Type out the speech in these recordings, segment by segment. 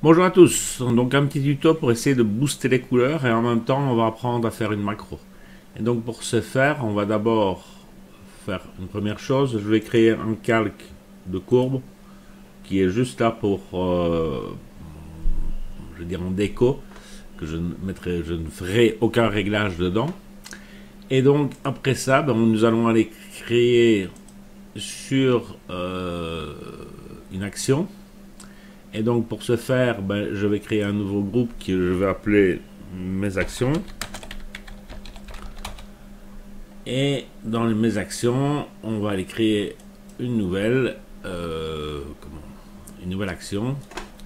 Bonjour à tous, donc un petit tuto pour essayer de booster les couleurs et en même temps on va apprendre à faire une macro. Et donc pour ce faire, on va d'abord faire une première chose, je vais créer un calque de courbe qui est juste là pour, je veux dire en déco, que je ne ferai aucun réglage dedans. Et donc après ça, nous allons aller créer sur une action. Et donc pour ce faire, je vais créer un nouveau groupe que je vais appeler mes actions. Et dans mes actions, on va aller créer une nouvelle action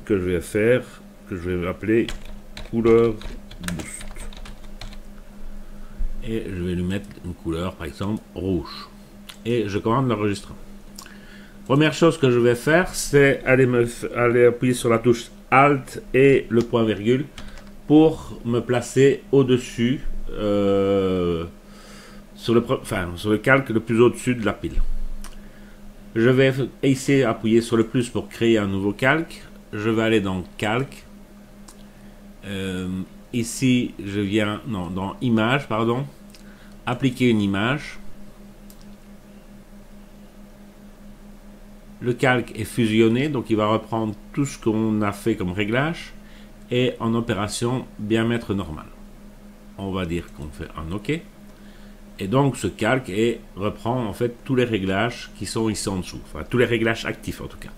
que je vais faire, que je vais appeler couleur boost. Et je vais lui mettre une couleur, par exemple, rouge. Et je commande l'enregistrement. Première chose que je vais faire, c'est aller appuyer sur la touche Alt et le point virgule pour me placer au-dessus, sur le calque le plus au-dessus de la pile. Je vais ici appuyer sur le plus pour créer un nouveau calque. Je vais aller dans Calque. Ici, je viens dans Image, pardon. Appliquer une image. Le calque est fusionné, donc il va reprendre tout ce qu'on a fait comme réglage et en opération bien mettre normal. On va dire qu'on fait un OK. Et donc ce calque reprend en fait tous les réglages qui sont ici en dessous, enfin tous les réglages actifs en tout cas.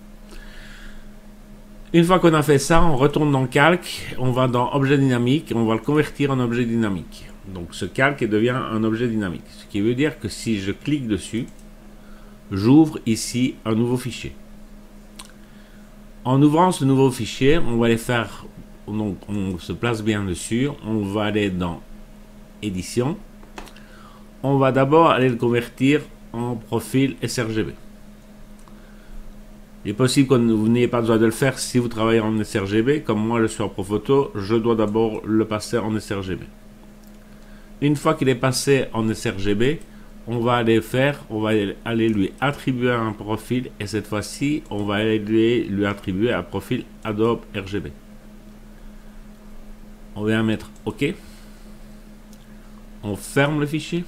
Une fois qu'on a fait ça, on retourne dans Calque, on va dans Objet dynamique et on va le convertir en objet dynamique. Donc ce calque devient un objet dynamique, ce qui veut dire que si je clique dessus, j'ouvre ici un nouveau fichier. En ouvrant ce nouveau fichier, on va aller faire, donc on se place bien dessus, on va aller dans Édition. On va d'abord aller le convertir en profil sRGB. Il est possible que vous n'ayez pas besoin de le faire si vous travaillez en sRGB. Comme moi je suis en Profoto, je dois d'abord le passer en sRGB. Une fois qu'il est passé en sRGB, on va aller lui attribuer un profil et cette fois-ci, on va aller lui attribuer un profil Adobe RGB. On vient mettre OK. On ferme le fichier.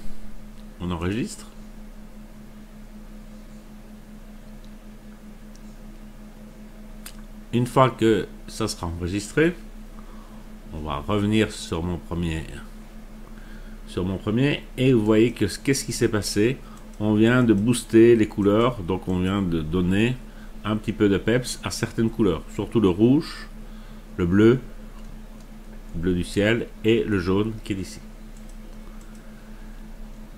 On enregistre. Une fois que ça sera enregistré, on va revenir sur mon premier et vous voyez que qu'est-ce qui s'est passé. On vient de booster les couleurs, donc on vient de donner un petit peu de peps à certaines couleurs, surtout le rouge, le bleu du ciel et le jaune qui est ici.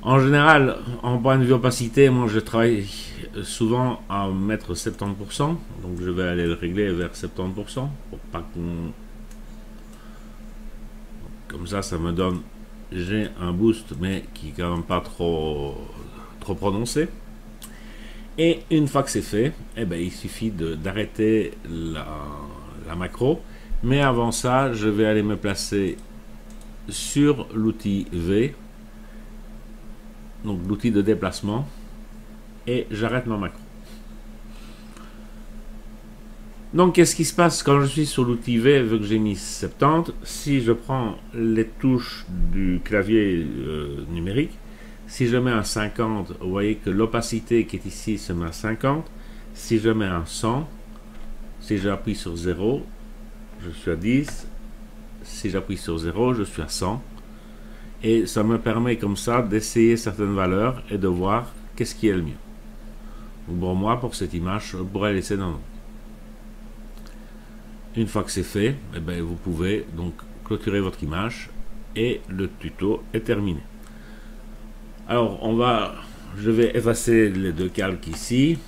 En général, en point de vue opacité, moi je travaille souvent à mettre 70%, donc je vais aller le régler vers 70% pour pas qu'on... Comme ça me donne, j'ai un boost mais qui est quand même pas trop prononcé. Et une fois que c'est fait, il suffit d'arrêter la macro. Mais avant ça, je vais aller me placer sur l'outil V, donc l'outil de déplacement, et j'arrête ma macro. Donc qu'est-ce qui se passe quand je suis sur l'outil V, vu que j'ai mis 70? Si je prends les touches du clavier numérique, si je mets un 50, vous voyez que l'opacité qui est ici se met à 50. Si je mets un 100, si j'appuie sur 0, je suis à 10. Si j'appuie sur 0, je suis à 100. Et ça me permet comme ça d'essayer certaines valeurs et de voir qu'est-ce qui est le mieux. Bon, moi, pour cette image, je pourrais laisser dans l'autre. Une fois que c'est fait, vous pouvez donc clôturer votre image et le tuto est terminé. Alors, je vais effacer les deux calques ici.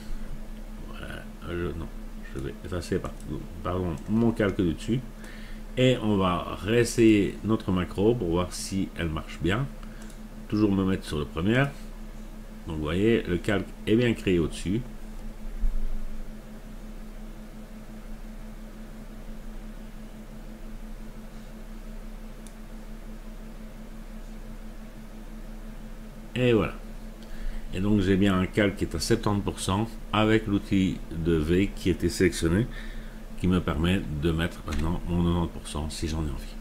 Voilà, je vais effacer mon calque du dessus. Et on va réessayer notre macro pour voir si elle marche bien. Toujours me mettre sur le premier. Donc vous voyez, le calque est bien créé au-dessus. Et voilà. Et donc j'ai bien un calque qui est à 70% avec l'outil de V qui était sélectionné, qui me permet de mettre maintenant mon 90% si j'en ai envie.